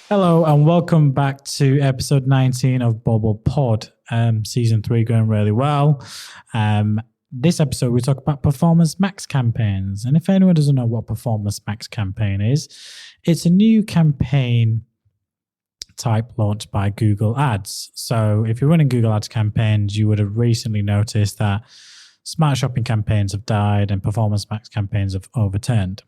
Hello and welcome back to episode 19 of Bobble Pod. Season 3 going really well. This episode we talk about Performance Max campaigns. And if anyone doesn't know what Performance Max campaign is, it's a new campaign type launched by Google Ads. So if you're running Google Ads campaigns, you would have recently noticed that Smart Shopping campaigns have died and Performance Max campaigns have overturned.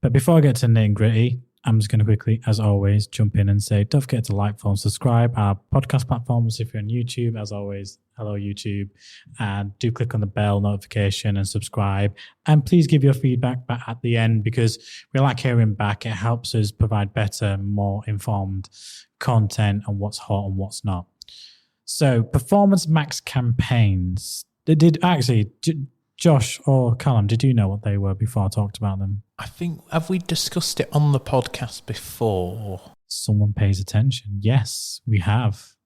But before I get to nitty gritty, I'm just going to quickly, as always, jump in and say, don't forget to like, follow, and subscribe our podcast platforms. If you're on YouTube, as always, hello YouTube, and do click on the bell notification and subscribe. And please give your feedback back at the end because we like hearing back. It helps us provide better, more informed content on what's hot and what's not. So, Performance Max campaigns. Josh or Callum, did you know what they were before I talked about them? I think, have we discussed it on the podcast before? Someone pays attention. Yes, we have.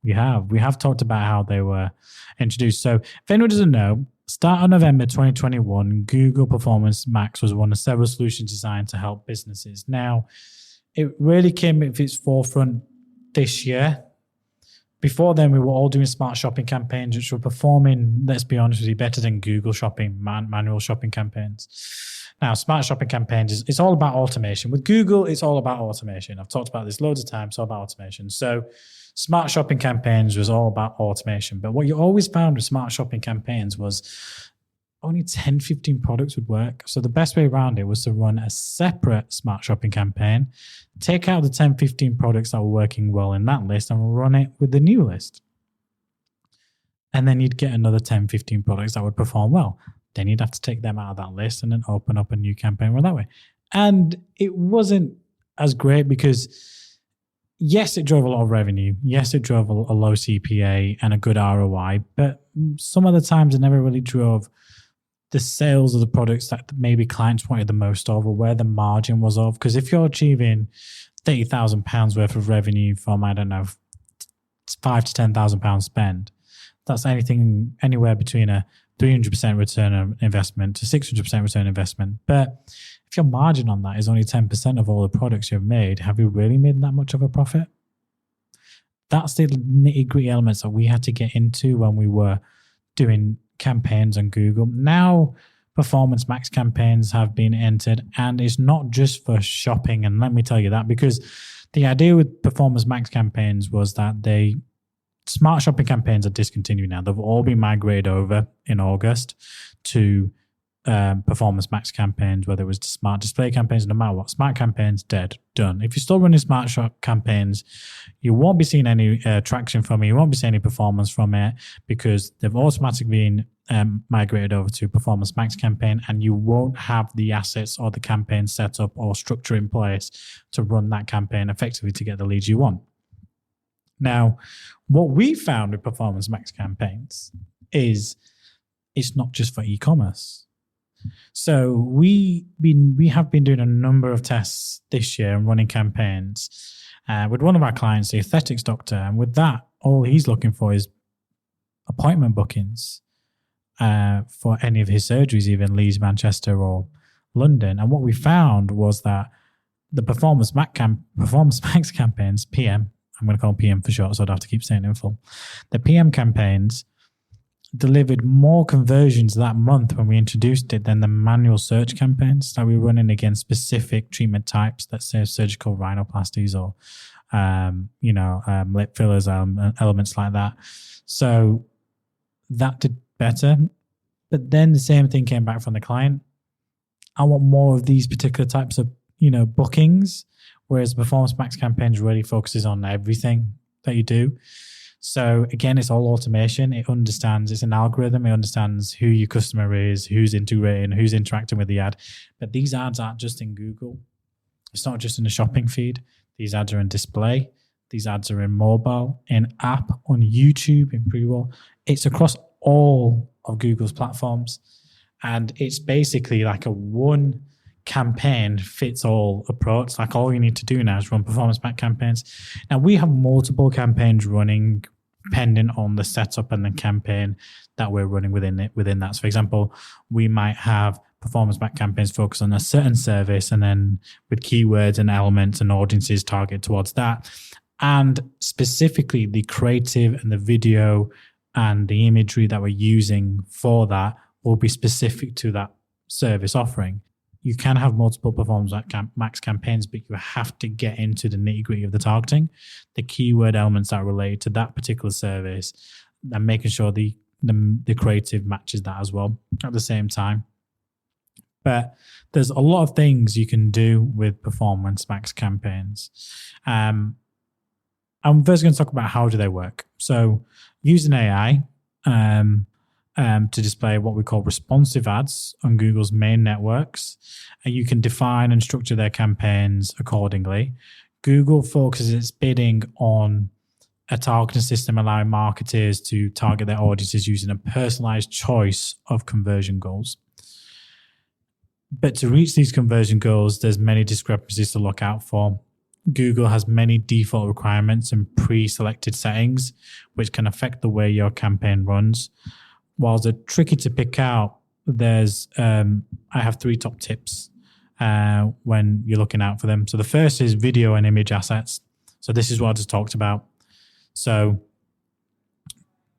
We have talked about how they were introduced. So if anyone doesn't know, start of November 2021, Google Performance Max was one of several solutions designed to help businesses. Now, it really came to its forefront this year. Before then, we were all doing smart shopping campaigns, which were performing, let's be honest with you, better than Google shopping, manual shopping campaigns. Now, smart shopping campaigns, it's all about automation. With Google, it's all about automation. I've talked about this loads of times, it's all about automation. So smart shopping campaigns was all about automation. But what you always found with smart shopping campaigns was only 10, 15 products would work. So the best way around it was to run a separate smart shopping campaign, take out the 10, 15 products that were working well in that list and run it with the new list. And then you'd get another 10, 15 products that would perform well. Then you'd have to take them out of that list and then open up a new campaign run that way. And it wasn't as great because yes, it drove a lot of revenue. Yes, it drove a low CPA and a good ROI, but some of the times it never really drove the sales of the products that maybe clients wanted the most of or where the margin was of. Because if you're achieving £30,000 worth of revenue from, I don't know, £5,000 to £10,000 spend, that's anywhere between a 300% return on investment to 600% return on investment. But if your margin on that is only 10% of all the products you've made, have you really made that much of a profit? That's the nitty gritty elements that we had to get into when we were doing campaigns on Google. Now, Performance Max campaigns have been entered, and it's not just for shopping. And let me tell you that, because the idea with Performance Max campaigns was that smart shopping campaigns are discontinued now. They've all been migrated over in August to Performance Max campaigns, whether it was smart display campaigns, no matter what. Smart campaigns, dead, done. If you're still running smart shop campaigns, you won't be seeing any traction from it. You won't be seeing any performance from it because they've automatically been migrated over to Performance Max campaign, and you won't have the assets or the campaign set up or structure in place to run that campaign effectively to get the leads you want. Now, what we found with Performance Max campaigns is it's not just for e-commerce. So we have been doing a number of tests this year and running campaigns with one of our clients, the aesthetics doctor. And with that, all he's looking for is appointment bookings for any of his surgeries, even Leeds, Manchester or London. And what we found was that the Performance Max campaigns, PM, I'm going to call them PM for short, so I don't have to keep saying it in full. The PM campaigns delivered more conversions that month when we introduced it than the manual search campaigns that we were running against specific treatment types, let's say surgical rhinoplasties or, lip fillers, elements like that. So that did better. But then the same thing came back from the client. I want more of these particular types of, bookings, whereas Performance Max campaigns really focuses on everything that you do. So again, it's all automation. It understands, it's an algorithm. It understands who your customer is, who's integrating, who's interacting with the ad. But these ads aren't just in Google. It's not just in the shopping feed. These ads are in display. These ads are in mobile, in app, on YouTube, in pre-roll. It's across all of Google's platforms. And it's basically like a one campaign fits all approach. Like all you need to do now is run Performance Max campaigns. Now we have multiple campaigns running depending on the setup and the campaign that we're running within that. So for example, we might have performance back campaigns focus on a certain service, and then with keywords and elements and audiences target towards that. And specifically the creative and the video and the imagery that we're using for that will be specific to that service offering. You can have multiple performance max campaigns, but you have to get into the nitty-gritty of the targeting, the keyword elements that relate to that particular service, and making sure the creative matches that as well at the same time. But there's a lot of things you can do with performance max campaigns. I'm first going to talk about how do they work. So using AI to display what we call responsive ads on Google's main networks, and you can define and structure their campaigns accordingly. Google focuses its bidding on a targeting system allowing marketers to target their audiences using a personalized choice of conversion goals. But to reach these conversion goals, there's many discrepancies to look out for. Google has many default requirements and pre-selected settings, which can affect the way your campaign runs. While they're tricky to pick out, there's I have 3 top tips when you're looking out for them. So the first is video and image assets. So this is what I just talked about. So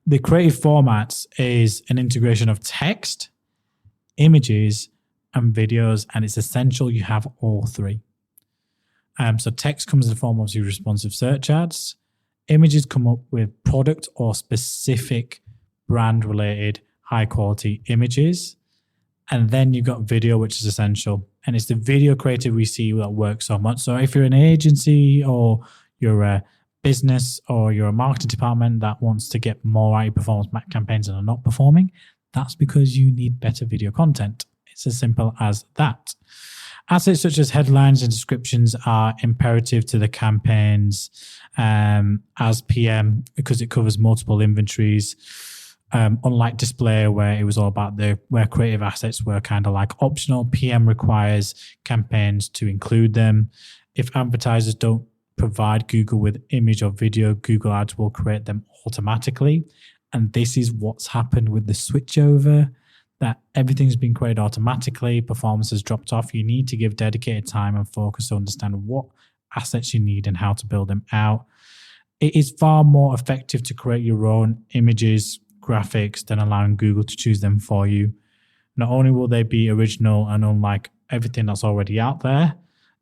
the creative formats is an integration of text, images, and videos, and it's essential you have all 3. So text comes in the form of your responsive search ads. Images come up with product or specific brand-related high-quality images. And then you've got video, which is essential. And it's the video creative we see that works so much. So if you're an agency or you're a business or you're a marketing department that wants to get more out of performance max campaigns and are not performing, that's because you need better video content. It's as simple as that. Assets such as headlines and descriptions are imperative to the campaigns as PM because it covers multiple inventories. Unlike display, where it was all about where creative assets were kind of like optional, PM requires campaigns to include them. If advertisers don't provide Google with image or video, Google Ads will create them automatically. And this is what's happened with the switchover, that everything's been created automatically, performance has dropped off. You need to give dedicated time and focus to understand what assets you need and how to build them out. It is far more effective to create your own images, graphics, than allowing Google to choose them for you. Not only will they be original and unlike everything that's already out there,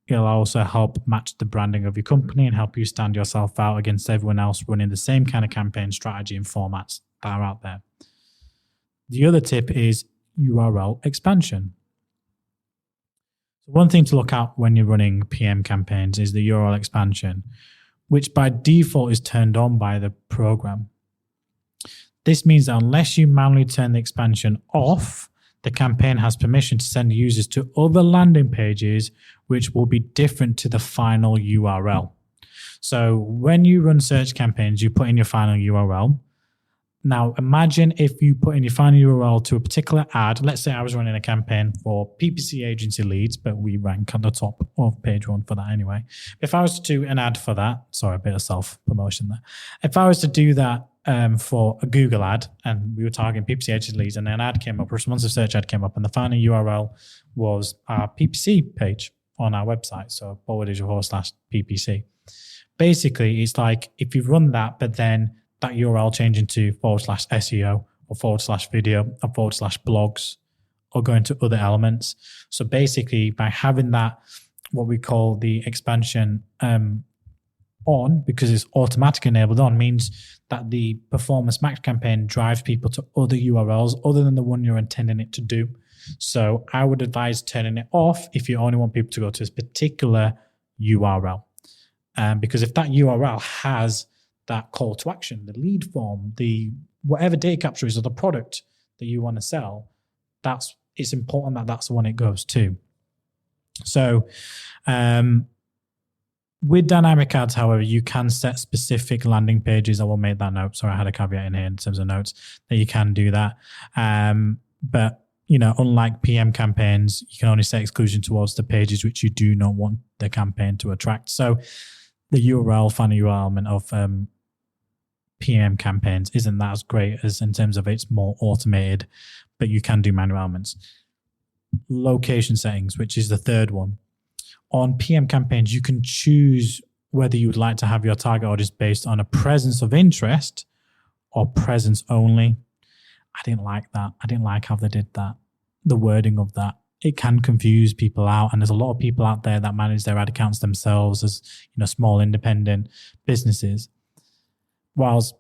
it'll also help match the branding of your company and help you stand yourself out against everyone else running the same kind of campaign strategy and formats that are out there. The other tip is URL expansion. So one thing to look out when you're running PM campaigns is the URL expansion, which by default is turned on by the program. This means that unless you manually turn the expansion off, the campaign has permission to send users to other landing pages, which will be different to the final URL. So when you run search campaigns, you put in your final URL. Now, imagine if you put in your final URL to a particular ad. Let's say I was running a campaign for PPC agency leads, but we rank on the top of page 1 for that anyway. If I was to do an ad for that, sorry, a bit of self-promotion there. If I was to do that for a Google ad and we were targeting PPC agency leads and an ad came up, a responsive search ad came up, and the final URL was our PPC page on our website, so Bobble Digital /PPC. Basically, it's like if you run that, but then that URL change into /SEO or /video or /blogs or go into other elements. So basically by having that, what we call the expansion on, because it's automatically enabled on, means that the performance max campaign drives people to other URLs other than the one you're intending it to do. So I would advise turning it off if you only want people to go to this particular URL. Because if that URL has that call to action, the lead form, the whatever data capture is of the product that you want to sell, it's important that that's the one it goes to. So with dynamic ads, however, you can set specific landing pages. I will make that note. Sorry, I had a caveat in here in terms of notes that you can do that. But unlike PM campaigns, you can only set exclusion towards the pages which you do not want the campaign to attract. So the URL, final URL element of PM campaigns isn't that as great as in terms of it's more automated, but you can do manual elements. location settings, which is the third one. On PM campaigns, you can choose whether you would like to have your target audience based on a presence of interest or presence only. I didn't like that. I didn't like how they did that. The wording of that. It can confuse people out. And there's a lot of people out there that manage their ad accounts themselves as, small independent businesses. Whilst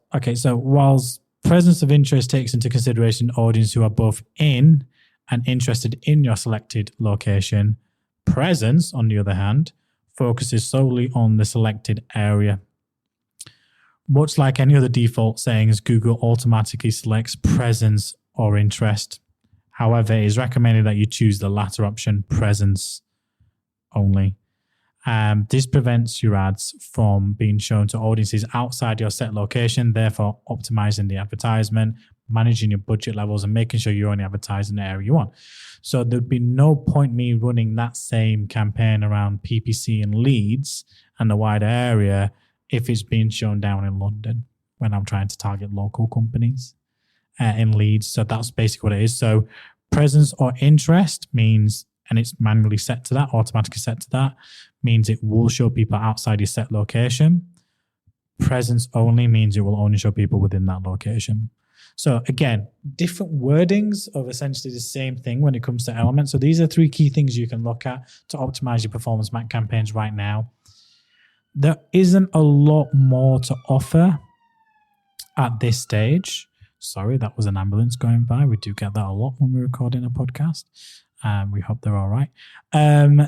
presence of interest takes into consideration audience who are both in and interested in your selected location, presence, on the other hand, focuses solely on the selected area. Much like any other default settings, Google automatically selects presence or interest. However, it is recommended that you choose the latter option, presence only. This prevents your ads from being shown to audiences outside your set location, therefore optimizing the advertisement, managing your budget levels, and making sure you're only advertising the area you want. So there'd be no point me running that same campaign around PPC and leads and the wider area if it's being shown down in London when I'm trying to target local companies in leads. So that's basically what it is. So presence or interest means, and it's manually set to that, automatically set to that, means it will show people outside your set location. Presence only means it will only show people within that location. So again, different wordings of essentially the same thing when it comes to elements. So these are three key things you can look at to optimize your performance marketing campaigns right now. There isn't a lot more to offer at this stage. Sorry, that was an ambulance going by. We do get that a lot when we're recording a podcast. We hope they're all right.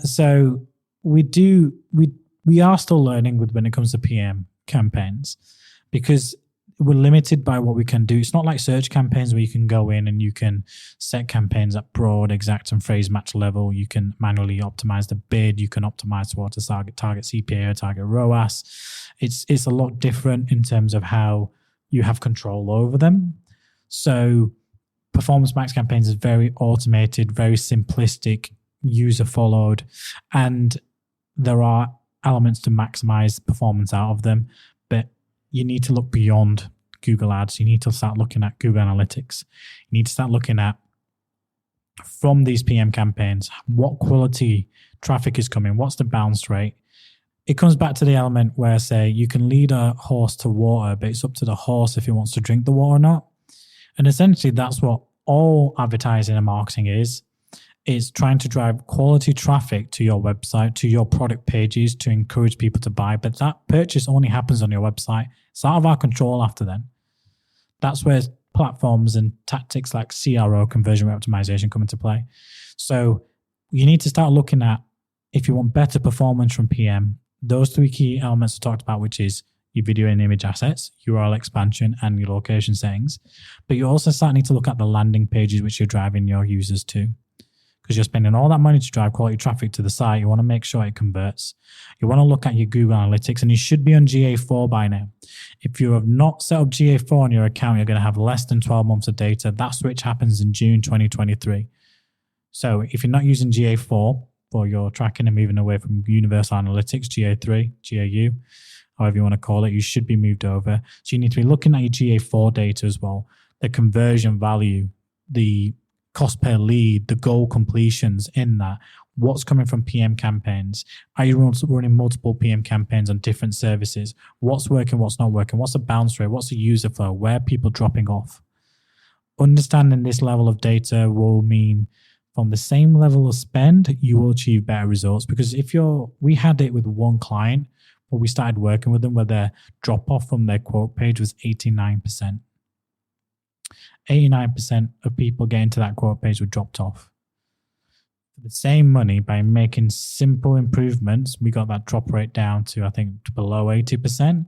So we are still learning when it comes to PM campaigns, because we're limited by what we can do. It's not like search campaigns where you can go in and you can set campaigns at broad, exact, and phrase match level. You can manually optimize the bid. You can optimize towards a target CPA or target ROAS. It's a lot different in terms of how you have control over them. So Performance Max campaigns is very automated, very simplistic, user followed, and there are elements to maximize performance out of them. But you need to look beyond Google Ads. You need to start looking at Google Analytics. You need to start looking at, from these PM campaigns, what quality traffic is coming, what's the bounce rate. It comes back to the element where, say, you can lead a horse to water, but it's up to the horse if he wants to drink the water or not. And essentially, that's what all advertising and marketing is trying to drive quality traffic to your website, to your product pages, to encourage people to buy. But that purchase only happens on your website. It's out of our control after then. That's where platforms and tactics like CRO, conversion rate optimization, come into play. So you need to start looking at, if you want better performance from PM, those three key elements I talked about, which is your video and image assets, URL expansion, and your location settings. But you also start need to look at the landing pages which you're driving your users to, because you're spending all that money to drive quality traffic to the site. You want to make sure it converts. You want to look at your Google Analytics, and you should be on GA4 by now. If you have not set up GA4 on your account, you're going to have less than 12 months of data. That switch happens in June 2023. So if you're not using GA4 for your tracking and moving away from Universal Analytics, GA3, GAU, however you want to call it, you should be moved over. So you need to be looking at your GA4 data as well, the conversion value, the cost per lead, the goal completions in that, what's coming from PM campaigns. Are you running multiple PM campaigns on different services? What's working, what's not working? What's the bounce rate? What's the user flow? Where are people dropping off? Understanding this level of data will mean from the same level of spend, you will achieve better results. Because we had it with one client, but we started working with them where their drop off from their quote page was 89%. 89% of people getting to that quote page were dropped off. For the same money, by making simple improvements, we got that drop rate down to, I think, below 80%,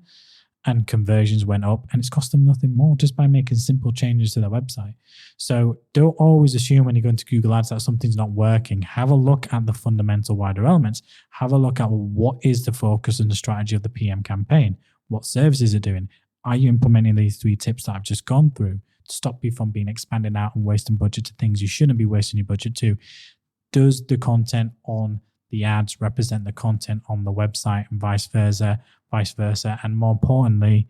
and conversions went up, and it's cost them nothing more just by making simple changes to their website. So don't always assume when you go into Google Ads that something's not working. Have a look at the fundamental wider elements. Have a look at what is the focus and the strategy of the PM campaign. What services are doing? Are you implementing these three tips that I've just gone through to stop you from being expanded out and wasting budget to things you shouldn't be wasting your budget to? Does the content on the ads represent the content on the website, and vice versa? And more importantly,